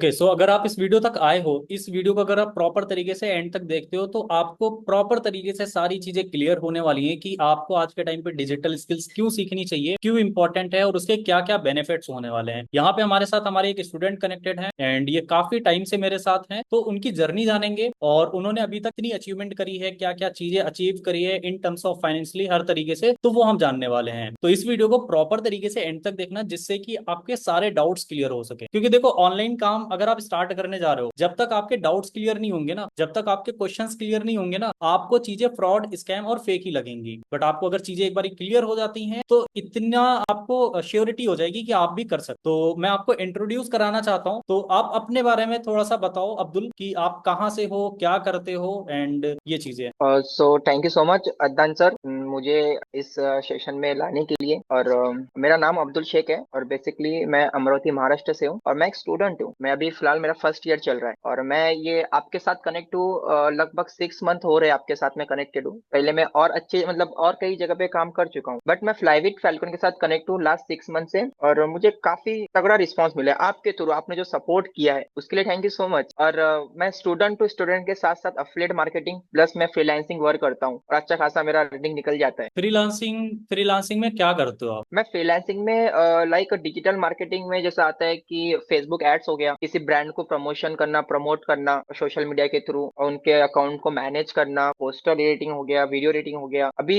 Okay, सो अगर आप इस वीडियो तक आए हो, इस वीडियो को अगर आप प्रॉपर तरीके से एंड तक देखते हो तो आपको प्रॉपर तरीके से सारी चीजें क्लियर होने वाली हैं कि आपको आज के टाइम पे डिजिटल स्किल्स क्यों सीखनी चाहिए, क्यों इंपॉर्टेंट है और उसके क्या क्या बेनिफिट्स होने वाले हैं। यहाँ पे हमारे साथ हमारे एक स्टूडेंट कनेक्टेड हैं एंड ये काफी टाइम से मेरे साथ हैं, तो उनकी जर्नी जानेंगे और उन्होंने अभी तक इतनी अचीवमेंट करी है, क्या क्या चीजें अचीव करी है इन टर्म्स ऑफ फाइनेंशियली हर तरीके से, तो वो हम जानने वाले हैं। तो इस वीडियो को प्रॉपर तरीके से एंड तक देखना जिससे कि आपके सारे डाउट्स क्लियर हो सके, क्योंकि देखो ऑनलाइन काम अगर आप स्टार्ट करने जा रहे हो, जब तक आपके डाउट्स क्लियर नहीं होंगे ना, जब तक आपके क्वेश्चंस क्लियर नहीं होंगे ना, आपको चीजें फ्रॉड, स्कैम और फेक ही लगेंगी। बट आपको अगर चीजें एक बार क्लियर हो जाती हैं तो इतना आपको श्योरिटी हो जाएगी कि आप भी कर सकते। तो मैं आपको इंट्रोड्यूस कराना चाहता हूँ, तो आप अपने बारे में थोड़ा सा बताओ अब्दुल कि आप कहाँ से हो, क्या करते हो एंड ये चीजें। So thank you so much Adnan sir, मुझे इस सेशन में लाने के लिए। और मेरा नाम अब्दुल शेख है और बेसिकली मैं अमरावती महाराष्ट्र से हूँ और मैं एक स्टूडेंट हूँ। मैं अभी फिलहाल मेरा फर्स्ट ईयर चल रहा है और मैं ये आपके साथ कनेक्ट हूँ। लगभग 6 मंथ हो रहे हैं आपके साथ में कनेक्टेड हूँ। पहले मैं और अच्छे मतलब और कई जगह पे काम कर चुका हूँ, बट मैं फ्लाईविट फैल्कन के साथ कनेक्ट हूँ लास्ट 6 मंथ से और मुझे काफी तगड़ा रिस्पॉन्स मिला है आपके थ्रू। आपने जो सपोर्ट किया है उसके लिए थैंक यू सो मच। और मैं स्टूडेंट टू स्टूडेंट के साथ साथ अफिलिएट मार्केटिंग प्लस मैं फ्रीलांसिंग वर्क करता हूँ और अच्छा खासा मेरा रनिंग निकल जाता है। फ्रीलांसिंग फ्रीलांसिंग में क्या करते हो आप? मैं फ्रीलांसिंग में लाइक डिजिटल मार्केटिंग में जैसा आता है कि फेसबुक एड्स हो गया, किसी ब्रांड को प्रमोशन करना, प्रमोट करना सोशल मीडिया के थ्रू, उनके अकाउंट को मैनेज करना, पोस्टर एडिटिंग हो गया, वीडियो एडिटिंग हो गया। अभी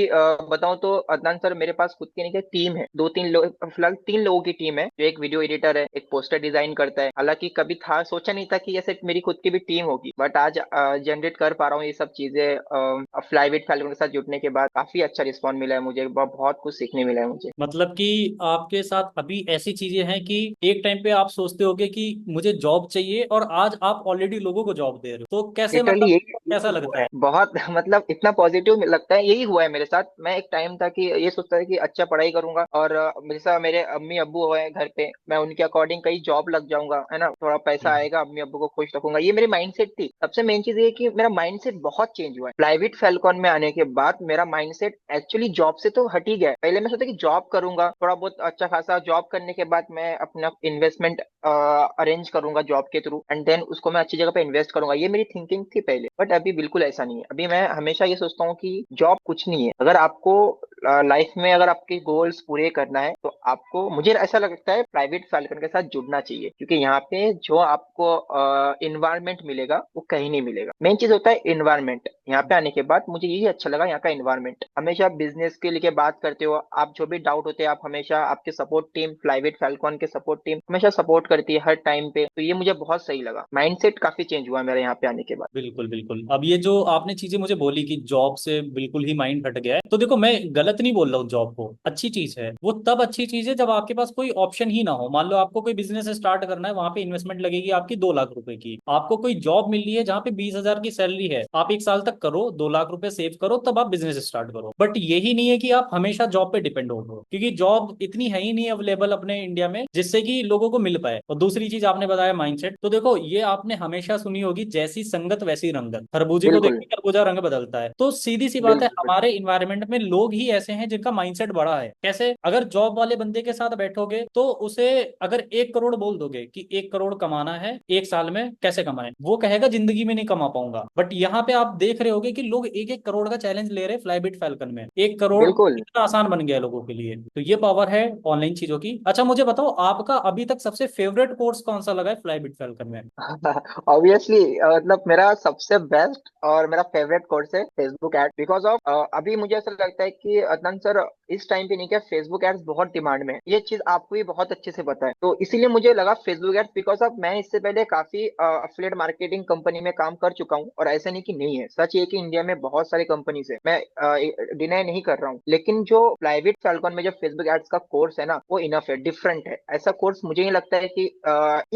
बताऊं तो अदनान सर, मेरे पास खुद की नहीं टीम है, 2-3 लोग, फिलहाल 3 लोगों की टीम है। जो एक वीडियो एडिटर है, एक पोस्टर डिजाइन करता है। हालांकि कभी था सोचा नहीं था कि ऐसे मेरी खुद की भी टीम होगी, बट आज जनरेट कर पा रहा हूँ ये सब चीजें। फ्लाईविट फैल्कन के साथ जुड़ने के बाद काफी अच्छा रिस्पॉन्स मिला है मुझे, बहुत कुछ सीखने मिला है मुझे। मतलब कि आपके साथ अभी ऐसी चीजें हैं कि एक टाइम पे आप सोचते होगे कि मुझे जॉब चाहिए और आज आप ऑलरेडी लोगों को जॉब दे रहे हो, तो कैसे, लिटरली मतलब कैसा यही हुआ लगता है है? बहुत मतलब इतना पॉजिटिव लगता है, यही हुआ है मेरे साथ। मैं एक टाइम था कि ये सोचता था कि अच्छा पढ़ाई करूंगा और जैसा मेरे अम्मी अब्बू हुए हैं घर पे, मैं उनके अकॉर्डिंग कहीं जॉब लग जाऊंगा, है ना, थोड़ा पैसा हम्म। आएगा, अम्मी अब्बू को खुश रखूंगा। ये मेरी माइंडसेट थी। सबसे मेन चीज ये है कि मेरा माइंडसेट बहुत चेंज हुआ है प्राइवेट फैल्कॉन में आने के बाद। मेरा माइंडसेट एक्चुअली जॉब से तो हट ही गया है। पहले मैं सोचा कि जॉब करूंगा, थोड़ा बहुत अच्छा खासा जॉब करने के बाद मैं अपना इन्वेस्टमेंट अरेंज करूंगा जॉब के थ्रू एंड देन उसको मैं अच्छी जगह पे इन्वेस्ट करूंगा। ये मेरी थिंकिंग थी पहले, बट अभी बिल्कुल ऐसा नहीं है। अभी मैं हमेशा ये सोचता हूँ कि जॉब कुछ नहीं है। अगर आपको लाइफ में अगर आपके गोल्स पूरे करना है तो आपको, मुझे ऐसा लगता है, प्राइवेट फैल्कन के साथ जुड़ना चाहिए, क्योंकि यहाँ पे जो आपको इन्वायरमेंट मिलेगा वो कहीं नहीं मिलेगा। मेन चीज होता है इन्वायरमेंट। यहाँ पे आने के बाद मुझे यही अच्छा लगा, यहाँ का इन्वायरमेंट। हमेशा बिजनेस के लिए बात करते हो आप, जो भी डाउट होते हैं आप हमेशा, आपके सपोर्ट टीम, प्राइवेट फैल्कन के सपोर्ट टीम हमेशा सपोर्ट करती है हर टाइम पे। तो ये मुझे बहुत सही लगा। माइंडसेट काफी चेंज हुआ मेरे यहाँ पे आने के बाद। बिल्कुल बिल्कुल। अब ये जो आपने चीजें मुझे बोली कि जॉब से बिल्कुल ही माइंड हट गया है, तो देखो मैं गलत नहीं बोल रहा हूँ, जॉब को अच्छी चीज है। वो तब अच्छी चीज है जब आपके पास कोई ऑप्शन ही ना हो। मान लो आपको कोई बिजनेस स्टार्ट करना है, वहां पे इन्वेस्टमेंट लगेगी आपकी 2 लाख रुपए की। आपको कोई जॉब मिल रही है जहाँ पे 20 हजार की सैलरी है, आप 1 साल तक करो, 2 लाख रुपए सेव करो, तब आप बिजनेस स्टार्ट करो। बट यही नहीं है कि आप हमेशा जॉब पे डिपेंड हो, क्योंकि जॉब इतनी है ही नहीं अवेलेबल अपने इंडिया में जिससे कि लोगों को मिल पाए। और दूसरी चीज आपने बताया माइंडसेट, तो देखो ये आपने हमेशा सुनी होगी, जैसी संगत वैसी रंगत। खरबूजे को देख बिल्कुल के खरबूजा रंग बदलता है। तो सीधी सी बात है, बिल्कुल बिल्कुल। हमारे इन्वायरमेंट में लोग ही ऐसे हैं जिनका माइंडसेट बड़ा है। कैसे? अगर जॉब वाले बंदे के साथ बैठोगे तो उसे अगर 1 करोड़ बोल दोगे कि 1 करोड़ कमाना है 1 साल में, कैसे कमाए, वो कहेगा जिंदगी में नहीं कमा पाऊंगा। बट यहाँ पे आप देख रहे होगे कि लोग 1-1 करोड़ का चैलेंज ले रहे हैं फ्लाईबिट फैल्कन में। 1 करोड़ बिल्कुल। इतना आसान बन गया है लोगों के लिए। तो ये पावर है ऑनलाइन चीजों की। अच्छा मुझे बताओ, आपका अभी तक सबसे फेवरेट कोर्स कौन सा लगा है फ्लाईबिट फैल्कन में? ऑब्वियसली मतलब मेरा सबसे बेस्ट और मेरा फेवरेट कोर्स है फेसबुक एड, बिकॉज ऑफ अभी मुझे ऐसा लगता है कि अदनान सर, इस टाइम पे नहीं क्या, फेसबुक एड्स बहुत डिमांड में है। ये चीज आपको भी बहुत अच्छे से पता है, तो इसीलिए मुझे लगा फेसबुक एड्स। बिकॉज ऑफ मैं इससे पहले काफी अफिलिएट मार्केटिंग कंपनी में काम कर चुका हूँ और ऐसा नहीं कि नहीं है, सच ये कि इंडिया में बहुत सारी कंपनीज है, मैं डिनाई नहीं कर रहा हूँ। लेकिन जो प्राइवेट फैल्कन में जो फेसबुक एड्स का कोर्स है ना, वो इनफ है, डिफरेंट है। ऐसा कोर्स मुझे नहीं लगता है कि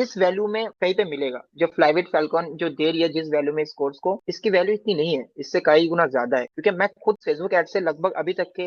इस वैल्यू में कहीं पे मिलेगा। जो प्राइवेट फैल्कन जो दे रही है जिस वैल्यू में इस कोर्स को, इसकी वैल्यू इतनी नहीं है, इससे कई गुना ज्यादा है। क्योंकि मैं खुद फेसबुक एड से लगभग अभी तक के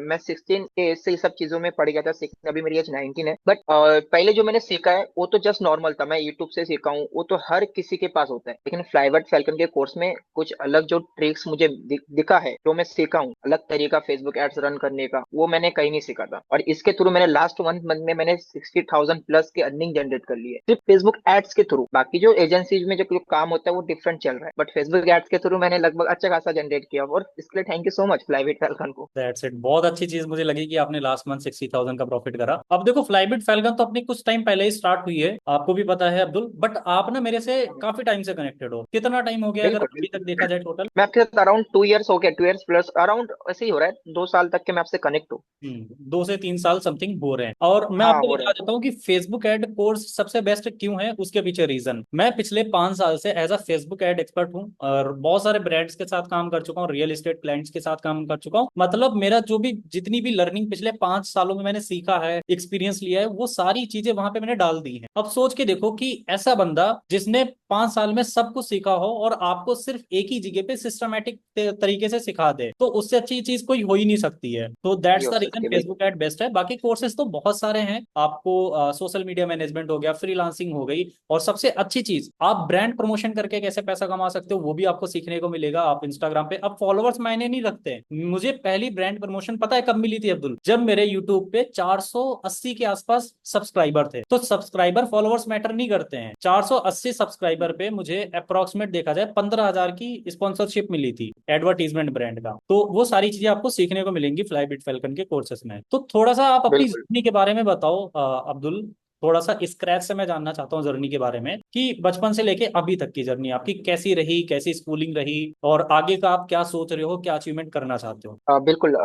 मैं 16 के एज से ये सब चीजों में पड़ गया था। 16, अभी मेरी एज 19 है। बट पहले जो मैंने सीखा है वो तो जस्ट नॉर्मल था, मैं यूट्यूब से सीखा हूँ, वो तो हर किसी के पास होता है। लेकिन प्राइवेट फैल्कन के कोर्स में कुछ अलग अलग जो ट्रिक्स मुझे दिखा है, जो मैं सीखा हूँ, अलग तरीका फेसबुक एड्स रन करने का, वो मैंने कहीं नहीं सीखा था। और इसके थ्रू मैंने लास्ट 1 मंथ में मैंने 60,000 प्लस की अर्निंग जनरेट कर ली है, सिर्फ फेसबुक एड्स के थ्रू। बाकी जो एजेंसीज में जो काम होता है वो डिफरेंट चल रहा है, बट फेसबुक एड्स के थ्रू मैंने लगभग अच्छा खासा जनरेट किया, और इसके लिए thank you so much Flybit Falcon को। That's it. बहुत अच्छी चीज मुझे लगी कि आपने लास्ट मंथ 60,000 का प्रॉफिट करा। अब देखो, फ्लाईबिट फैल्कन तो अपनी कुछ टाइम पहले ही स्टार्ट हुई है, आपको भी पता है अब्दुल, बट आप ना मेरे से काफी टाइम से कनेक्टेड हो। कितना टाइम हो गया अगर बिल्कुल अभी बिल्कुल। तक देखा जाए टोटल? मैं आपके साथ अराउंड 2 इयर्स हो गया, 2 इयर्स प्लस अराउंड ऐसे ही हो रहा है, 2 साल तक के मैं आपसे कनेक्ट हूँ। 2 से 3 साल समथिंग हो रहे हैं। और मैं हाँ आपको हो रहा बता है। देता हूँ कि फेसबुक एड कोर्स सबसे बेस्ट क्यों है, उसके पीछे रीजन। मैं पिछले 5 साल से as a Facebook ad expert हूँ और बहुत सारे ब्रांड्स के साथ काम कर चुका हूँ, रियल एस्टेट क्लाइंट्स के साथ काम कर चुका हूँ। मतलब मेरा जो भी जितनी भी लर्निंग पिछले 5 सालों में मैंने सीखा है, एक्सपीरियंस लिया है, वो सारी चीजें वहां पे मैंने डाल दी हैं। अब सोच के देखो कि ऐसा बंदा जिसने 5 साल में सब कुछ सीखा हो और आपको सिर्फ एक ही जगह पे सिस्टमेटिक तरीके से सिखा दे, तो उससे अच्छी चीज कोई हो ही नहीं सकती है। तो नहीं दैट्स हो द रीजन सकती बिल्कुल। फेसबुक एड बेस्ट है। बाकी कोर्सेज तो बहुत सारे हैं आपको, सोशल मीडिया मैनेजमेंट हो गया, फ्रीलांसिंग हो गई, और सबसे अच्छी चीज, आप ब्रांड प्रमोशन करके कैसे पैसा कमा सकते हो वो भी आपको सीखने को मिलेगा। आप इंस्टाग्राम पे, अब फॉलोअर्स मायने नहीं रखते। मुझे पहली ब्रांड प्रमोशन पता है कब मिली थी अब्दुल? जब मेरे यूट्यूब पे 480 के आसपास सब्सक्राइबर थे। तो सब्सक्राइबर फॉलोअर्स मैटर नहीं करते हैं। 480 सब्सक्राइबर पे मुझे अप्रोक्सीमेट देखा जाए 15,000 की स्पॉन्सरशिप मिली थी एडवर्टीजमेंट ब्रांड का। तो वो सारी चीजें आपको सीखने को मिलेंगी फ्लाईबिट फैल्कन के कोर्सेस में। तो थोड़ा सा आप अपनी बिल्कुल। जर्नी के बारे में बताओ अब्दुल। थोड़ा सा स्क्रैच से मैं जानना चाहता हूँ जर्नी के बारे में, कि बचपन से लेके अभी तक की जर्नी आपकी कैसी रही, कैसी स्कूलिंग रही, और आगे का आप क्या सोच रहे हो, क्या अचीवमेंट करना चाहते हो? बिल्कुल।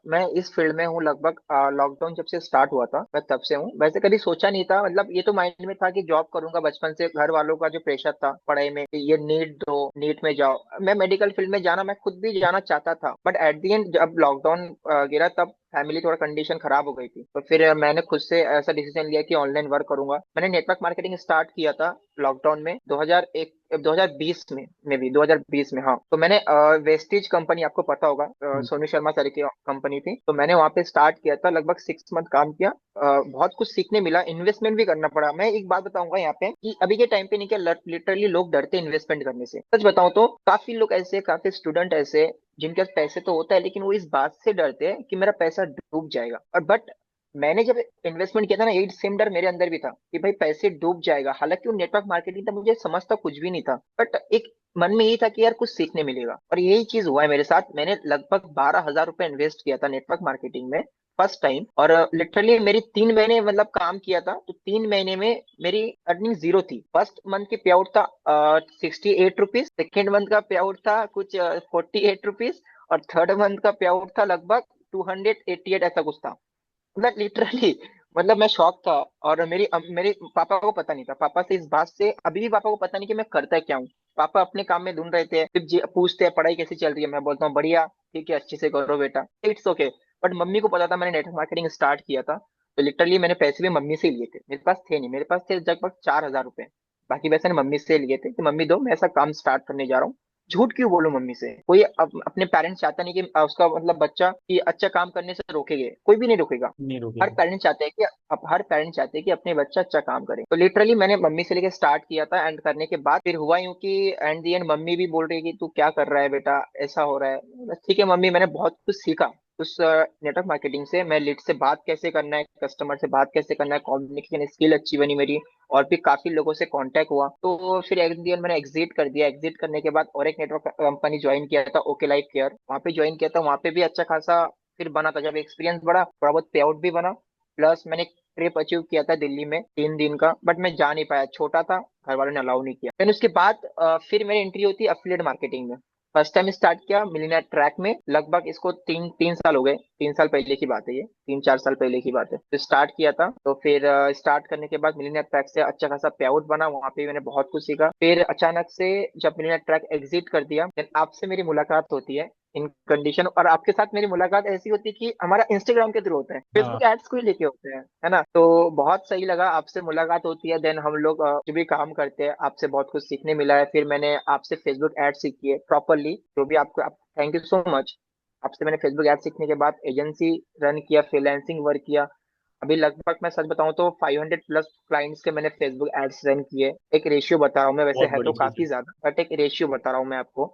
मैं इस फील्ड में हूँ लगभग लॉकडाउन जब से स्टार्ट हुआ था मैं तब से हूँ। वैसे कभी सोचा नहीं था, मतलब ये तो माइंड में था कि जॉब करूंगा, बचपन से घर वालों का जो प्रेशर था पढ़ाई में कि ये नीट दो, नीट में जाओ। मैं मेडिकल फील्ड में जाना, मैं खुद भी जाना चाहता था, बट एट दी एंड जब लॉकडाउन गिरा तब फैमिली थोड़ा कंडीशन खराब हो गई थी, तो फिर मैंने खुद से ऐसा डिसीजन लिया कि ऑनलाइन वर्क करूंगा। मैंने नेटवर्क मार्केटिंग स्टार्ट किया था लॉकडाउन में 2001 2020 में भी 2020 में। हाँ, तो मैंने वेस्टिज कंपनी, आपको पता होगा, सोनू शर्मा सर की कंपनी थी, तो मैंने वहां पे स्टार्ट किया था, लगभग 6 मंथ काम किया। बहुत कुछ सीखने मिला, इन्वेस्टमेंट भी करना पड़ा। मैं एक बात बताऊंगा यहाँ पे कि अभी के टाइम पे नहीं, क्या लिटरली लोग डरते इन्वेस्टमेंट करने से। सच बताऊं तो काफी लोग ऐसे, काफी स्टूडेंट ऐसे जिनके पास पैसे तो होता है, लेकिन वो इस बात से डरते हैं कि मेरा पैसा डूब जाएगा। और बट मैंने जब इन्वेस्टमेंट किया था ना, ये सेम डर मेरे अंदर भी था कि भाई पैसे डूब जाएगा। हालांकि वो नेटवर्क मार्केटिंग था, मुझे समझता कुछ भी नहीं था, बट एक मन में यही था कि यार कुछ सीखने मिलेगा, और यही चीज हुआ है मेरे साथ। मैंने लगभग 12,000 रुपए इन्वेस्ट किया था नेटवर्क मार्केटिंग में फर्स्ट टाइम, और लिटरली मेरी 3 महीने मतलब काम किया था, तो 3 महीने में मेरी अर्निंग जीरो थी। फर्स्ट मंथ की पे आउट था 68 रुपीज, सेकेंड मंथ का पे आउट था कुछ 48 रुपीज, और थर्ड मंथ का पे आउट था लगभग 288, ऐसा कुछ था। मतलब लिटरली, मतलब मैं शॉक था। और मेरे पापा को पता नहीं था, पापा से इस बात से अभी भी पापा को पता नहीं कि मैं करता क्या हूँ। पापा अपने काम में ढूंढ रहे थे, फिर पूछते हैं पढ़ाई कैसी चल रही है, मैं बोलता हूँ बढ़िया, ठीक है, अच्छे से करो बेटा, इट्स ओके। बट मम्मी को पता था मैंने नेटवर्क मार्केटिंग स्टार्ट किया था, तो लिटरली मैंने पैसे भी मम्मी से ही लिए थे, मेरे पास थे नहीं, मेरे पास थे लगभग 4,000 रुपए। बाकी पैसे मैंने मम्मी से लिए थे कि मम्मी दो, मैं ऐसा काम स्टार्ट करने जा रहा हूँ। झूठ क्यों बोलूं मम्मी से? कोई अपने पेरेंट्स चाहता नहीं कि उसका मतलब बच्चा कि अच्छा काम करने से रोकेगे, कोई भी नहीं रोकेगा। नहीं हर रुकेगा। पेरेंट चाहते हैं कि अब हर पेरेंट चाहते हैं कि अपने बच्चा अच्छा काम करे। तो लिटरली मैंने मम्मी से लेके स्टार्ट किया था, एंड करने के बाद फिर हुआ यूं कि एंड दी एंड मम्मी भी बोल रही है कि तू क्या कर रहा है बेटा, ऐसा हो रहा है। बस ठीक है मम्मी, मैंने बहुत कुछ सीखा उस नेटवर्क मार्केटिंग से। मैं लीड से बात कैसे करना है, कस्टमर से बात कैसे करना है, कम्युनिकेशन स्किल अच्छी बनी मेरी, और भी काफी लोगों से कांटेक्ट हुआ। तो फिर एट दी एंड मैंने एग्जिट कर दिया। एग्जिट करने के बाद और एक नेटवर्क कंपनी ज्वाइन किया था, ओके लाइफ केयर, वहाँ पे ज्वाइन किया था। वहाँ पे भी अच्छा खासा फिर बना था, जब एक्सपीरियंस बढ़ा थोड़ा बहुत पे आउट भी बना। प्लस मैंने ट्रिप अचीव किया था दिल्ली में 3 दिन का, बट मैं जा नहीं पाया, छोटा था, घर वालों ने अलाउ नहीं किया। फिर उसके बाद फिर मेरी एंट्री होती है अफिलिएट मार्केटिंग में। फर्स्ट टाइम स्टार्ट किया मिलियनेयर ट्रैक में, लगभग इसको तीन तीन साल हो गए, 3 साल पहले की बात है, ये 3-4 साल पहले की बात है। तो स्टार्ट किया था, तो फिर स्टार्ट करने के बाद मिलियनेयर ट्रैक से अच्छा खासा पे आउट बना, वहां पे मैंने बहुत कुछ सीखा। फिर अचानक से जब मिलियनेयर ट्रैक एग्जिट कर दिया, then आपसे मेरी मुलाकात होती है इन कंडीशन, और आपके साथ मेरी मुलाकात ऐसी होती है कि हमारा इंस्टाग्राम के थ्रू होता है, हाँ। फेसबुक एड्स को ही लेके होते हैं, है ना। तो बहुत सही लगा, आपसे मुलाकात होती है, देन हम लोग जो भी काम करते हैं, आपसे बहुत कुछ सीखने मिला है। फिर मैंने आपसे फेसबुक एड सीखी है प्रॉपरली, जो भी आपको थैंक यू सो मच। आपसे मैंने फेसबुक एड सीखने के बाद एजेंसी रन किया, फ्रीलांसिंग वर्क किया, अभी लगभग मैं सच बताऊं तो 500 प्लस क्लाइंट्स के मैंने फेसबुक एड्स रन किए। एक रेशियो बता रहा हूँ मैं, वैसे बहुत है बड़ी तो चीज है। काफी ज्यादा, बट एक रेशियो बता रहा हूँ मैं आपको।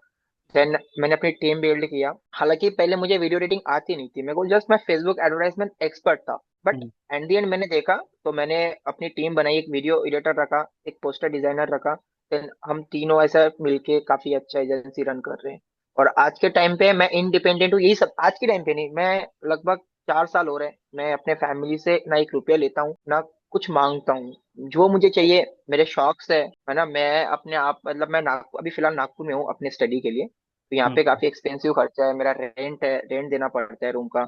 देन मैंने अपनी टीम बिल्ड किया। हालांकि पहले मुझे वीडियो एडिटिंग आती नहीं थी, मेरे को जस्ट मैं फेसबुक एडवर्टाइजमेंट एक्सपर्ट था। But hmm. At the end मैंने देखा, तो मैंने अपनी टीम बनाई, एक वीडियो एडिटर रखा, एक पोस्टर डिजाइनर रखा। देन हम तीनों ऐसा मिलके काफी अच्छा एजेंसी रन कर रहे हैं। और आज के टाइम पे मैं इंडिपेंडेंट हूँ, यही सब आज के टाइम पे नहीं, मैं लगभग 4 साल हो रहे हैं मैं अपने फैमिली से ना एक रुपया लेता हूँ ना कुछ मांगता हूँ। जो मुझे चाहिए, मेरे शौक है ना, मैं अपने आप मतलब मैं नागपुर, अभी फिलहाल नागपुर में हूँ अपने स्टडी के लिए। तो यहाँ पे हम्म। काफी एक्सपेंसिव खर्चा है, मेरा रेंट है, रेंट देना पड़ता है रूम का।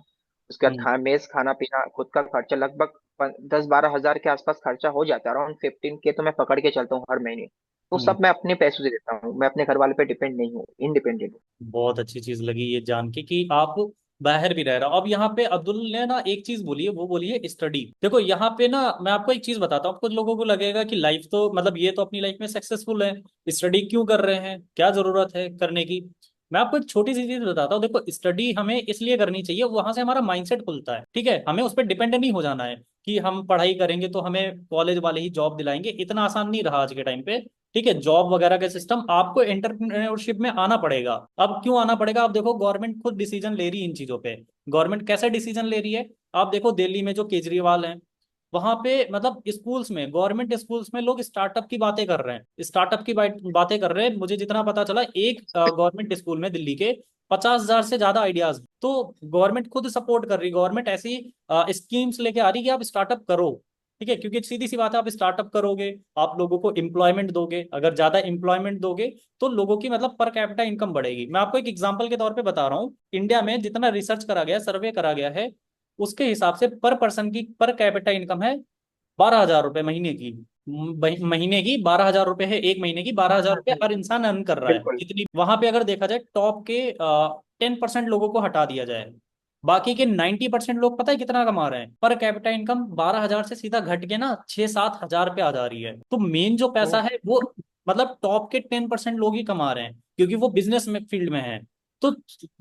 उसके बाद हम्म। मेस खाना पीना खुद का खर्चा लगभग 10-12 हजार के आसपास खर्चा हो जाता है, अराउंड 15 के तो मैं पकड़ के चलता हूँ हर महीने। तो हम्म। सब मैं अपने पैसों से देता हूँ, मैं अपने घर वाले पे डिपेंड नहीं हूँ, इंडिपेंडेंट हूँ। बहुत अच्छी चीज लगी ये जान के कि आप बाहर भी रह रहे हो। अब यहाँ पे अब्दुल ने ना एक चीज बोली है, वो बोली है स्टडी। देखो यहाँ पे ना मैं आपको एक चीज बताता हूँ, कुछ लोगों को लगेगा कि लाइफ तो मतलब ये तो अपनी लाइफ में सक्सेसफुल है, स्टडी क्यों कर रहे हैं, क्या जरूरत है करने की। मैं आपको एक छोटी सी चीज बताता हूँ। देखो स्टडी हमें इसलिए करनी चाहिए, वहां से हमारा माइंडसेट खुलता है, ठीक है। हमें उस पर डिपेंड नहीं हो जाना है कि हम पढ़ाई करेंगे तो हमें कॉलेज वाले ही जॉब दिलाएंगे, इतना आसान नहीं रहा आज के टाइम पे। ठीक है, जॉब वगैरह का सिस्टम आपको एंटरप्रेन्योरशिप में आना पड़ेगा। अब क्यों आना पड़ेगा, आप देखो गवर्नमेंट खुद डिसीजन ले रही है इन चीजों पे। गवर्नमेंट कैसे डिसीजन ले रही है, आप देखो दिल्ली में जो केजरीवाल हैं, वहां पे मतलब स्कूल्स में, गवर्नमेंट स्कूल्स में लोग स्टार्टअप की बातें कर रहे हैं, स्टार्टअप की बातें कर रहे हैं। मुझे जितना पता चला, एक गवर्नमेंट स्कूल में दिल्ली के 50,000 से ज्यादा आइडियाज। तो गवर्नमेंट खुद सपोर्ट कर रही, गवर्नमेंट ऐसी स्कीम्स लेके आ रही कि आप स्टार्टअप करो। ठीक है, क्योंकि सीधी सी बात है, आप स्टार्टअप करोगे, आप लोगों को एम्प्लॉयमेंट दोगे, अगर ज्यादा एम्प्लॉयमेंट दोगे तो लोगों की मतलब पर कैपिटा इनकम बढ़ेगी। मैं आपको एक एग्जांपल के तौर पे बता रहा हूँ, इंडिया में जितना रिसर्च करा गया, सर्वे करा गया है, उसके हिसाब से पर पर्सन की पर कैपिटा इनकम है 12,000 रुपए महीने की। महीने की 12,000 रुपए है, एक महीने की 12,000 रुपए हर इंसान अर्न कर रहा है। बिल्कुल। जितनी वहां पे अगर देखा जाए, टॉप के 10% लोगों को हटा दिया जाए, बाकी के 90% लोग पता है कितना कमा रहे हैं, पर कैपिटा इनकम 12,000 से सीधा घट के ना 6-7 हजार पे आ जा रही है। तो मेन जो पैसा है वो मतलब टॉप के 10% लोग ही कमा रहे हैं, क्योंकि वो बिजनेस में फील्ड में है। तो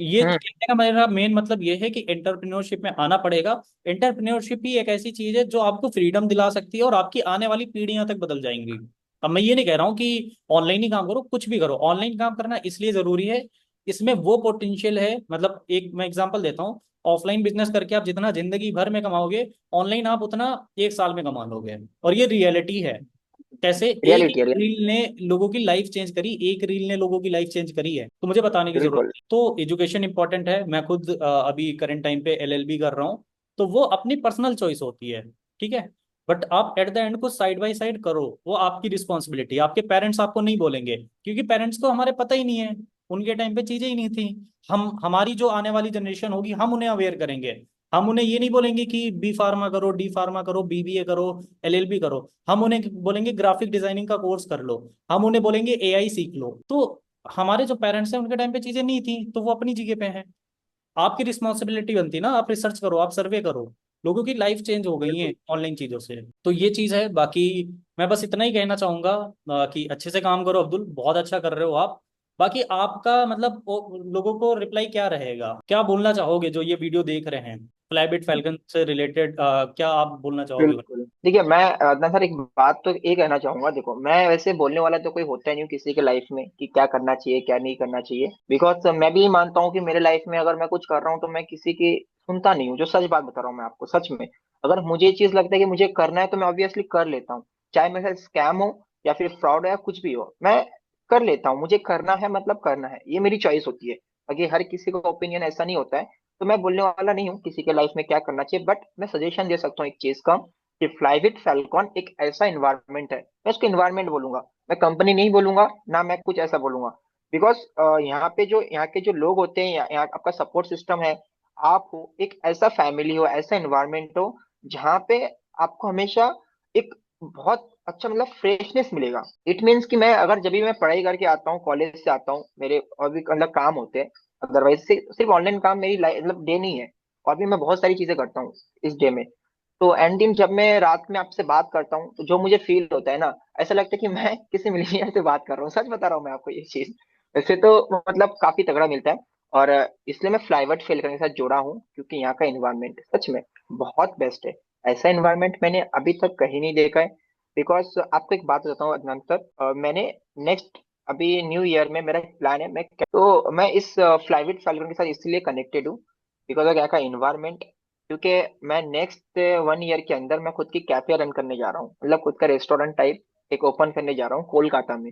ये हम्म। कहने का मेरा मेन मतलब ये है कि एंटरप्रेन्योरशिप में आना पड़ेगा। एंटरप्रेन्योरशिप ही एक ऐसी चीज है जो आपको फ्रीडम दिला सकती है और आपकी आने वाली पीढ़ियां तक बदल जाएंगी। अब मैं ये नहीं कह रहा हूँ कि ऑनलाइन ही काम करो, कुछ भी करो, ऑनलाइन काम करना इसलिए जरूरी है, इसमें वो पोटेंशियल है। मतलब एक मैं एग्जांपल देता हूँ, ऑफलाइन बिजनेस करके आप जितना जिंदगी भर में कमाओगे, ऑनलाइन आप उतना एक साल में कमा लोगे। और ये रियलिटी है। कैसे एक रियलिटी है। रील ने लोगों की लाइफ चेंज करी, एक रील ने लोगों की लाइफ चेंज करी है, तो मुझे बताने की जरूरत बिल्कुल। नहीं। तो एजुकेशन इंपॉर्टेंट है। मैं खुद अभी करंट टाइम पे एलएलबी कर रहा हूँ, तो वो अपनी पर्सनल चॉइस होती है, ठीक है। बट आप एट द एंड को साइड बाय साइड करो, वो आपकी रिस्पॉन्सिबिलिटी। आपके पेरेंट्स आपको नहीं बोलेंगे, क्योंकि पेरेंट्स को हमारे पता ही नहीं है, उनके टाइम पे चीजें ही नहीं थी। हम हमारी जो आने वाली जनरेशन होगी, हम उन्हें अवेयर करेंगे। हम उन्हें ये नहीं बोलेंगे कि बी फार्मा करो, डी फार्मा करो, बीबीए करो, एलएलबी करो। हम उन्हें बोलेंगे ग्राफिक डिजाइनिंग का कोर्स कर लो, हम उन्हें बोलेंगे एआई सीख लो। तो हमारे जो पेरेंट्स हैं उनके टाइम पे चीजें नहीं थी, तो वो अपनी जगह पे हैं। आपकी रिस्पॉन्सिबिलिटी बनती है ना, आप रिसर्च करो, आप सर्वे करो। लोगों की लाइफ चेंज हो गई है बिल्कुल। ऑनलाइन चीजों से, तो ये चीज है। बाकी मैं बस इतना ही कहना चाहूंगा कि अच्छे से काम करो अब्दुल, बहुत अच्छा कर रहे हो आप। बाकी आपका मतलब लोगों को रिप्लाई क्या रहेगा, क्या बोलना चाहोगे जो ये वीडियो देख रहे हैं, फ्लाईबिट फैल्कन से रिलेटेड क्या आप बोलना चाहोगे। बिल्कुल देखिए, मैं अदनान सर एक बात तो ये कहना चाहूंगा। देखो, मैं वैसे बोलने वाला तो कोई होता ही नहीं हूँ किसी के लाइफ में कि क्या करना चाहिए क्या नहीं करना चाहिए, बिकॉज मैं भी मानता हूँ कि मेरे लाइफ में अगर मैं कुछ कर रहा हूँ तो मैं किसी की सुनता नहीं हूँ। जो सच बात बता रहा हूँ मैं आपको, सच में अगर मुझे ये चीज लगता है कि मुझे करना है तो मैं ऑब्वियसली कर लेता हूँ। चाहे मेरे साथ स्कैम हो या फिर फ्रॉड हो या कुछ भी हो, मैं कर लेता हूँ। मुझे करना है मतलब करना है, ये मेरी चॉइस होती है। बाकी हर किसी का ओपिनियन ऐसा नहीं होता है। तो मैं बोलने वाला नहीं हूँ किसी के लाइफ में क्या करना चाहिए, बट मैं सजेशन दे सकता हूँ एक चीज का, कि फ्लाई विथ फैल्कॉन एक ऐसा इन्वायरमेंट है, मैं उसको इन्वायरमेंट बोलूंगा, मैं कंपनी नहीं बोलूंगा ना, मैं कुछ ऐसा बोलूंगा। बिकॉज यहाँ पे जो यहाँ के जो लोग होते हैं, यहाँ आपका सपोर्ट सिस्टम है, आप हो एक ऐसा फैमिली हो, ऐसा इन्वायरमेंट हो जहाँ पे आपको हमेशा एक बहुत अच्छा मतलब फ्रेशनेस मिलेगा। इट मीन्स कि मैं अगर जब भी मैं पढ़ाई करके आता हूँ, कॉलेज से आता हूँ, मेरे और भी मतलब काम होते हैं, अदरवाइज सिर्फ ऑनलाइन काम मेरी मतलब डे नहीं है, और भी मैं बहुत सारी चीजें करता हूँ इस डे में। तो एंड दिन जब मैं रात में आपसे बात करता हूँ तो जो मुझे फील होता है ना, ऐसा लगता है कि मैं किसी मिलीनियर से बात कर रहा हूँ। सच बता रहा हूँ मैं आपको ये चीज। वैसे तो मतलब काफी तगड़ा मिलता है। और इसलिए मैं फ्लाईवर्ड फेल करने के साथ जुड़ा हूँ, क्योंकि यहाँ का इन्वायरमेंट सच में बहुत बेस्ट है। ऐसा एनवायरनमेंट मैंने अभी तक कहीं नहीं देखा है। बिकॉज आपको एक बात बताता हूँ अदनान सर, मैंने नेक्स्ट अभी न्यू ईयर में मेरा एक प्लान है, मैं इस फ्लाईविट फैल्कन के साथ इसलिए कनेक्टेड हूँ बिकॉज ऑफ क्या का इन्वायरमेंट। क्योंकि मैं नेक्स्ट 1 ईयर के अंदर मैं खुद की कैफे रन करने जा रहा हूँ, मतलब खुद का रेस्टोरेंट टाइप एक ओपन करने जा रहा हूँ कोलकाता में।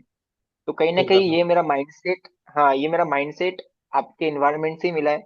तो कहीं ना कहीं कोलकाता। ये मेरा माइंडसेट, हाँ ये मेरा माइंडसेट आपके इन्वायरमेंट से ही मिला है।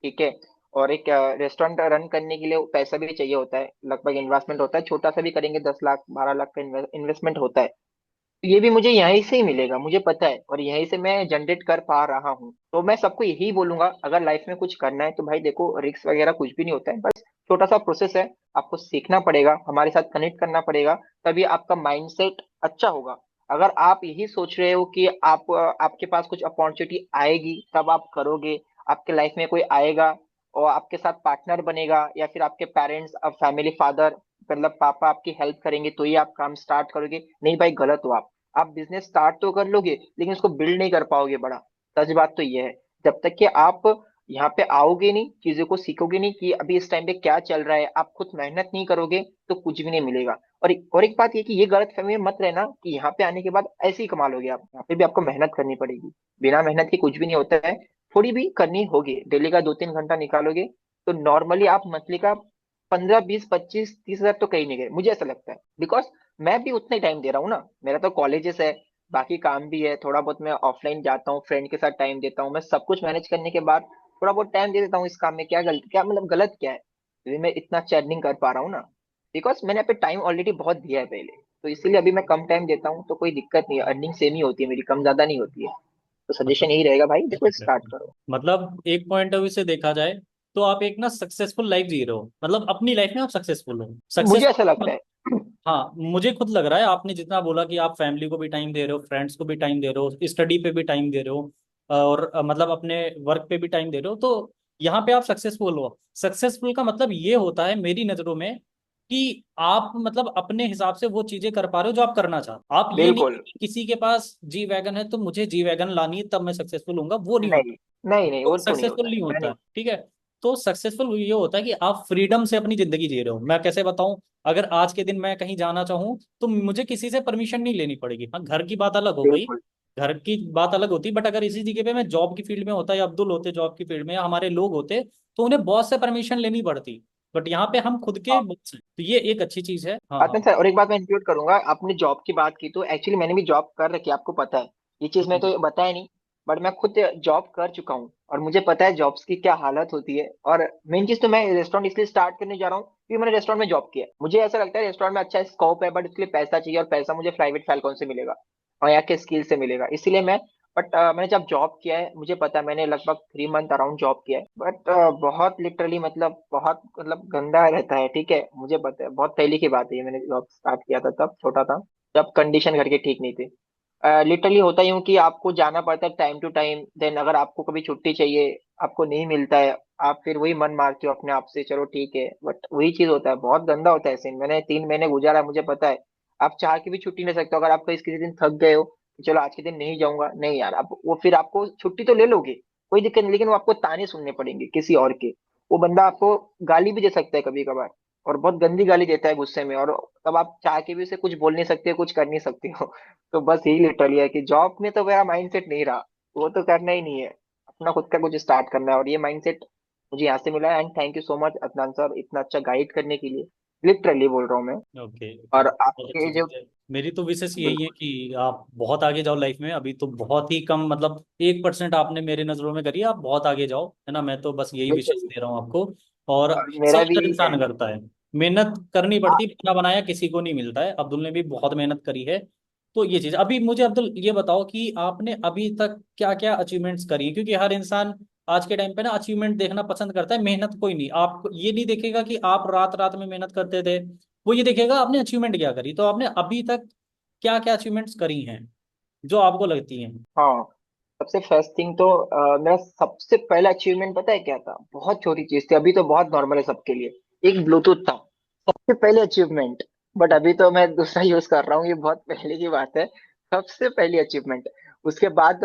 ठीक है। और एक रेस्टोरेंट रन करने के लिए पैसा भी चाहिए होता है, लगभग इन्वेस्टमेंट होता है, छोटा सा भी करेंगे 10 लाख 12 लाख का इन्वेस्टमेंट होता है। तो ये भी मुझे यहीं से ही मिलेगा, मुझे पता है, और यहीं से मैं जनरेट कर पा रहा हूँ। तो मैं सबको यही बोलूंगा, अगर लाइफ में कुछ करना है तो भाई देखो, रिस्क वगैरह कुछ भी नहीं होता है, बस छोटा सा प्रोसेस है। आपको सीखना पड़ेगा, हमारे साथ कनेक्ट करना पड़ेगा, तभी आपका माइंडसेट अच्छा होगा। अगर आप यही सोच रहे हो कि आपके पास कुछ अपॉर्चुनिटी आएगी तब आप करोगे, आपके लाइफ में कोई आएगा और आपके साथ पार्टनर बनेगा, या फिर आपके पेरेंट्स, अब फैमिली फादर मतलब पापा आपकी हेल्प करेंगे तो ही आप काम स्टार्ट करोगे, नहीं भाई गलत हो आप बिजनेस स्टार्ट तो कर लोगे लेकिन उसको बिल्ड नहीं कर पाओगे बड़ा। सच बात तो ये है, जब तक कि आप यहाँ पे आओगे नहीं, चीजों को सीखोगे नहीं कि अभी इस टाइम पे क्या चल रहा है, आप खुद मेहनत नहीं करोगे तो कुछ भी नहीं मिलेगा। और एक बात ये कि ये गलत फहमी में मत रहना कि यहाँ पे आने के बाद ऐसे ही कमा लोगे आप, यहाँ पे भी आपको मेहनत करनी पड़ेगी। बिना मेहनत के कुछ भी नहीं होता है, थोड़ी भी करनी होगी, डेली का 2-3 घंटा निकालोगे तो नॉर्मली आप मंथली का 15 20 25 30 हज़ार तो कहीं नहीं गए, मुझे ऐसा लगता है। बिकॉज मैं भी उतना ही टाइम दे रहा हूँ ना, मेरा तो कॉलेजेस है, बाकी काम भी है, थोड़ा बहुत मैं ऑफलाइन जाता हूँ, फ्रेंड के साथ टाइम देता हूँ, मैं सब कुछ मैनेज करने के बाद थोड़ा बहुत टाइम दे देता हूँ इस काम में। क्या गलत, क्या मतलब गलत क्या है, यदि मैं इतना चैनिंग कर पा रहा हूँ ना, बिकॉज मैंने यहाँ पे टाइम ऑलरेडी बहुत दिया है पहले। तो इसीलिए अभी मैं कम टाइम देता हूँ तो कोई दिक्कत नहीं है, अर्निंग सेम ही होती है मेरी, कम ज्यादा नहीं होती है। तो सजेशन मतलब यही रहेगा भाई, देखो ठीक है। स्टार्ट करो। मतलब एक पॉइंट ऑफ व्यू से देखा जाए तो आप एक ना सक्सेसफुल लाइफ जी रहे हो, मतलब अपनी लाइफ में आप सक्सेसफुल हो। मुझे ऐसा सक्सेसफुल। लगता है। हाँ, मुझे खुद लग रहा है आपने जितना बोला कि आप फैमिली को भी टाइम दे रहे हो, फ्रेंड्स को भी टाइम दे रहे हो, स्टडी पे भी टाइम दे रहे हो, और मतलब अपने वर्क पे भी टाइम दे रहे हो, तो यहाँ पे आप सक्सेसफुल हो। सक्सेसफुल का मतलब ये होता है मेरी नज़रों में कि आप मतलब अपने हिसाब से वो चीजें कर पा रहे हो जो आप करना चाहते हो। आप ये नहीं बिल्कुल। कि किसी के पास जी वैगन है तो मुझे जी वैगन लानी है तब मैं सक्सेसफुल होऊंगा, वो नहीं होता। नहीं नहीं नहीं, तो वो तो नहीं सक्सेसफुल होता है, नहीं मैं होता नहीं। है, ठीक है। तो सक्सेसफुल ये होता है कि आप फ्रीडम से अपनी जिंदगी जी रहे हो। मैं कैसे बताऊं, अगर आज के दिन मैं कहीं जाना चाहूँ तो मुझे किसी से परमिशन नहीं लेनी पड़ेगी। हाँ, घर की बात अलग हो गई, बिल्कुल। घर की बात अलग होती, बट अगर इसी जगह पे मैं जॉब की फील्ड में होता या अब्दुल होते जॉब की फील्ड में या हमारे लोग होते तो उन्हें बॉस से परमिशन लेनी पड़ती। बट यहाँ पे हम खुद के हाँ। बॉस हैं, तो ये एक अच्छी चीज है। हाँ आता हाँ। सर, और एक बात मैं इंक्लूड करूंगा, आपने जॉब की बात की तो एक्चुअली मैंने भी जॉब कर रखी है, आपको पता है। ये चीज मैं तो बताया नहीं, बट मैं खुद जॉब कर चुका हूँ और मुझे पता है जॉब्स की क्या हालत होती है। और मेन चीज तो मैं रेस्टोरेंट इसलिए स्टार्ट करने जा रहा हूँ क्योंकि मैंने रेस्टोरेंट में जॉब किया है, मुझे ऐसा लगता है रेस्टोरेंट में अच्छा स्कोप है, बट इसके लिए पैसा चाहिए, और पैसा मुझे प्राइवेट फैल्कन से मिलेगा और यहाँ के स्किल से मिलेगा, इसीलिए मैं। बट मैंने जब जॉब किया है मुझे पता है, मैंने लगभग 3 मंथ अराउंड जॉब किया है, बट बहुत लिटरली मतलब बहुत मतलब गंदा रहता है। ठीक है, मुझे पता है, बहुत पहले की बात है ये, मैंने जॉब स्टार्ट किया था तब छोटा था, जब कंडीशन घर के ठीक नहीं थे। लिटरली होता ही हूँ कि आपको जाना पड़ता है टाइम टू टाइम, देन अगर आपको कभी छुट्टी चाहिए आपको नहीं मिलता है, आप फिर वही मन मारते हो अपने आप से, चलो ठीक है, बट वही चीज होता है, बहुत गंदा होता है सीन। मैंने 3 महीने गुजारा है, मुझे पता है। आप चाह के भी छुट्टी ले सकते हो, अगर आप कहीं किसी दिन थक गए हो कि चलो आज के दिन नहीं जाऊंगा, नहीं यार, आप वो फिर आपको छुट्टी तो ले लोगे, कोई दिक्कत नहीं, लेकिन वो आपको ताने सुनने पड़ेंगे किसी और के। वो बंदा आपको गाली भी दे सकता है कभी कभार, और बहुत गंदी गाली देता है गुस्से में, और तब आप चाह के भी उसे कुछ बोल नहीं सकते, कुछ कर नहीं सकते हो। तो बस यही लिटरली है कि जॉब में तो मेरा माइंडसेट नहीं रहा, वो तो करना ही नहीं है, अपना खुद का कुछ स्टार्ट करना है, और ये माइंडसेट मुझे यहाँ से मिला है। And thank you so much Adnan sir, इतना अच्छा गाइड करने के लिए, लिटरली बोल रहा हूँ मैं। ओके ओके, और बहुत अच्छी आपके जो, चीज है। मेरी तो विशेष यही है बिल्कुल कि आप बहुत आगे जाओ लाइफ में। अभी तो बहुत ही कम, मतलब 1% आपने मेरे नजरों में करी है, आप बहुत आगे जाओ, है ना। मैं तो बस यही विशेष बिल्कुल, दे रहा हूँ आपको। और और मेरा सब भी हर यही है। इंसान करता है, मेहनत करनी पड़ती आप, है, बना बनाया किसी को नहीं मिलता है। अब्दुल ने भी बहुत मेहनत करी है। तो ये चीज, अभी मुझे अब्दुल ये बताओ कि आपने अभी तक क्या क्या अचीवमेंट्स करी हैं, क्योंकि हर इंसान आज के टाइम पे ना अचीवमेंट देखना पसंद करता है, मेहनत कोई नहीं। आप ये नहीं देखेगा कि आप रात रात में मेहनत करते थे, वो ये देखेगा आपने अचीवमेंट क्या करी। तो आपने अभी तक क्या क्या अचीवमेंट्स करी हैं जो आपको लगती हैं। हाँ, सबसे फर्स्ट थिंग तो मेरा सबसे पहला अचीवमेंट पता है क्या था, बहुत छोटी चीज थी, अभी तो बहुत नॉर्मल है सबके लिए, एक ब्लूटूथ था, सबसे पहले अचीवमेंट। बट अभी तो मैं दूसरा यूज कर रहा हूँ, ये बहुत पहले की बात है। सबसे पहली अचीवमेंट। उसके बाद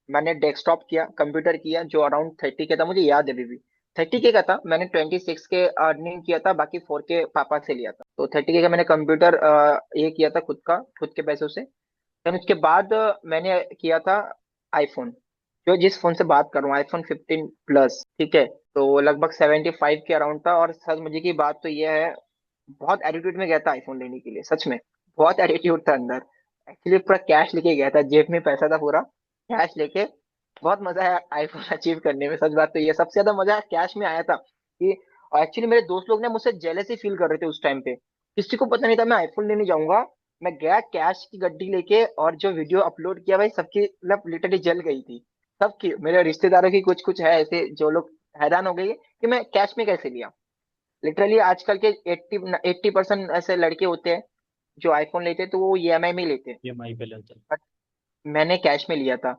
मैंने डेस्कटॉप किया, कंप्यूटर किया, जो अराउंड 30 के था, मुझे याद है अभी भी। 30K का था, मैंने 26 के अर्निंग किया था, बाकी 4K पापा से लिया था। तो 30K का मैंने कंप्यूटर ये किया था खुद का, खुद के पैसों से। देन उसके बाद मैंने किया था आईफोन, जो जिस फोन से बात कर रहा हूँ, iPhone 15 Plus, ठीक है। तो लगभग 75 के अराउंड था। और सच मुझे की बात तो ये है, बहुत एटीट्यूड में गया था आईफोन लेने के लिए, सच में बहुत एटीट्यूड था अंदर। एक्चुअली पूरा कैश लेके गया था, जेब में पैसा था पूरा, कैश लेके। बहुत मजा आया आईफोन अचीव करने में, सच बात तो ये सबसे ज्यादा मजा कैश में आया था कि एक्चुअली मेरे दोस्त लोग ने मुझसे जेलसी फील कर रहे थे उस टाइम पे। किसी को पता नहीं था मैं आईफोन लेने जाऊंगा। मैं गया कैश की गड्डी लेके, और जो वीडियो अपलोड किया भाई, सबकी मतलब लिटरली जल गई थी। सबकी, मेरे रिश्तेदारों की कुछ कुछ है ऐसे जो लोग हैरान हो गए कि मैं कैश में कैसे लिया। लिटरली आजकल के 80% ऐसे लड़के होते हैं जो आईफोन लेते हैं तो वो ईएमआई में ही लेते हैं। EMI पे लेते हैं। बट मैंने कैश में लिया था।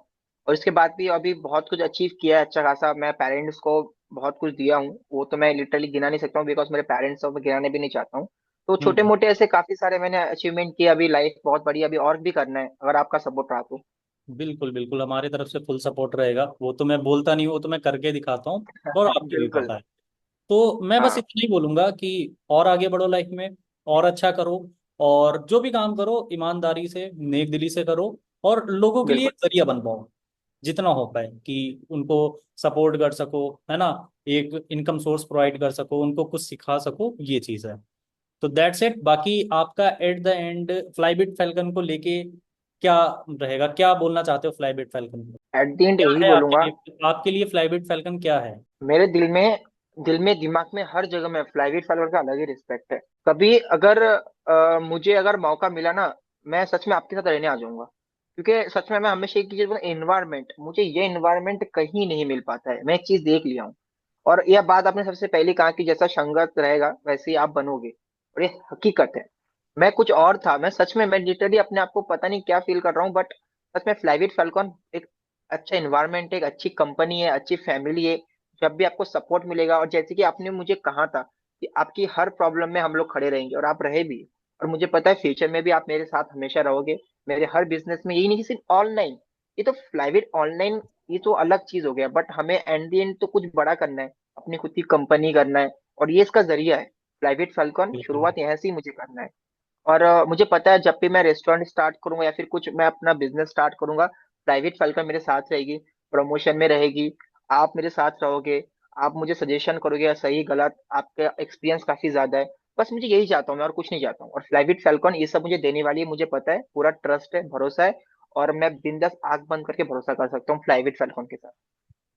और इसके बाद भी अभी बहुत कुछ अचीव किया है अच्छा खासा। मैं पेरेंट्स को बहुत कुछ दिया हूँ, वो तो मैं लिटरली गिना नहीं सकता हूँ, बिकॉज मेरे पेरेंट्स को मैं गिनाने भी नहीं चाहता हूँ। तो छोटे हम्म। मोटे ऐसे काफी सारे मैंने अचीवमेंट किए। अभी लाइफ बहुत बड़ी है, अभी और भी करना है, अगर आपका सपोर्ट रहा तो। बिल्कुल बिल्कुल, हमारी तरफ से फुल सपोर्ट रहेगा। वो तो मैं बोलता नहीं, वो तो मैं करके दिखाता हूँ। और आपको भी बिल्कुल। पता है। तो मैं बस हाँ इतना ही बोलूंगा कि और आगे बढ़ो लाइफ में, और अच्छा करो। और जो भी काम करो ईमानदारी से, नेक दिली से करो। और लोगों के लिए बिल्कुल। एक जरिया बन पाओ, जितना हो पाए कि उनको सपोर्ट कर सको, है ना। एक इनकम सोर्स प्रोवाइड कर सको, उनको कुछ सिखा सको, ये चीज़ है। तो दैट्स इट। बाकी आपका एट द एंड फ्लाईबिट फैल्कन को लेके क्या रहेगा, क्या बोलना चाहते हो फ्लाईबिट फैल्कन को? एट द एंड क्या यही है बोलूंगा, आपके लिए फ्लाईबिट फैल्कन क्या है? मेरे दिल में दिमाग में हर जगह में फ्लाईवीट फॉलोअर का अलग ही रिस्पेक्ट है। कभी अगर मुझे अगर मौका मिला ना, मैं सच में आपके साथ रहने आ जाऊंगा। क्योंकि सच में मैं हमेशा एक चीज, इन्वायरमेंट, मुझे ये इन्वायरमेंट कहीं नहीं मिल पाता है। मैं एक चीज देख लिया हूँ। और यह बात आपने सबसे पहले कहा कि जैसा संगत रहेगा वैसे ही आप बनोगे, और ये हकीकत है। मैं कुछ और था, मैं सच में, मैं लिटरली अपने आप को पता नहीं क्या फील कर रहा हूँ, बट सच में फ्लाईवीट फैल्कन एक अच्छा इन्वायरमेंट है, एक अच्छी कंपनी है, अच्छी फैमिली है। जब भी आपको सपोर्ट मिलेगा, और जैसे कि आपने मुझे कहा था कि आपकी हर प्रॉब्लम में हम लोग खड़े रहेंगे, और आप रहे भी। और मुझे पता है फ्यूचर में भी आप मेरे साथ हमेशा रहोगे, मेरे हर बिजनेस में। यही नहीं कि सिर्फ ऑनलाइन, ये तो फ्लाईवीट ऑनलाइन, ये तो अलग चीज हो गया, बट हमें एंड दी एंड तो कुछ बड़ा करना है, अपनी खुद की कंपनी करना है। और ये इसका जरिया है, फ्लाईवीट फैल्कन, बिल्कुल शुरुआत यहाँ से ही मुझे करना है। और मुझे पता है जब भी मैं रेस्टोरेंट स्टार्ट करूंगा या फिर कुछ मैं अपना बिजनेस स्टार्ट करूंगा, प्राइवेट फाइल मेरे साथ रहेगी, प्रमोशन में रहेगी, आप मेरे साथ रहोगे, आप मुझे सजेशन करोगे, सही गलत, आपका एक्सपीरियंस काफी ज्यादा है। बस मुझे यही चाहता हूँ मैं, और कुछ नहीं चाहता हूँ। और फ्लाइविट फैल्कन ये सब मुझे देने वाली है, मुझे पता है, पूरा ट्रस्ट है, भरोसा है। और मैं बिंदास आंख बंद करके भरोसा कर सकता हूँ फ्लाइविट फैल्कन के साथ।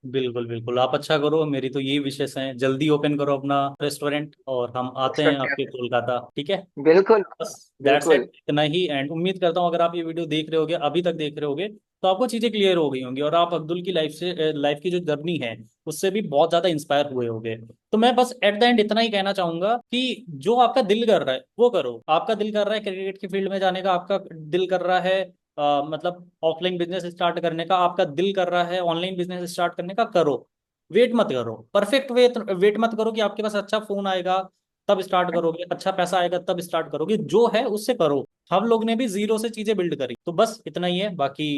बिल्कुल बिल्कुल, आप अच्छा करो, मेरी तो यही विशेष है। जल्दी ओपन करो अपना रेस्टोरेंट और हम आते हैं आपके कोलकाता, ठीक है। बिल्कुल। बस दैट्स इट, बिल्कुल। इतना ही। एंड उम्मीद करता हूँ अगर आप ये वीडियो देख रहे होगे, अभी तक देख रहे होगे, तो आपको चीजें क्लियर हो गई होंगी और आप अब्दुल की लाइफ की जो जर्नी है उससे भी बहुत ज्यादा इंस्पायर हुए होंगे। तो मैं बस एट द एंड इतना ही कहना चाहूंगा कि जो आपका दिल कर रहा है वो करो। आपका दिल कर रहा है क्रिकेट की फील्ड में जाने का, आपका दिल कर रहा है मतलब ऑफलाइन बिजनेस स्टार्ट करने का, आपका दिल कर रहा है ऑनलाइन बिजनेस स्टार्ट करने का, करो। वेट मत करो, परफेक्ट वेट मत करो कि आपके पास अच्छा फोन आएगा तब स्टार्ट करोगे, अच्छा पैसा आएगा तब स्टार्ट करोगे। जो है उससे करो। हम लोग ने भी जीरो से चीजें बिल्ड करी। तो बस इतना ही है। बाकी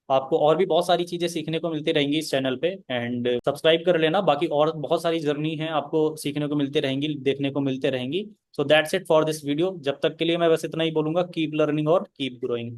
आपको और भी बहुत सारी चीजें सीखने को मिलती रहेंगी इस चैनल पे, एंड सब्सक्राइब कर लेना। बाकी और बहुत सारी जर्नी है आपको सीखने को मिलती रहेंगी, देखने को मिलते रहेंगी। So that's it for this video. जब तक के लिए मैं बस इतना ही बोलूंगा, कीप लर्निंग और कीप ग्रोइंग।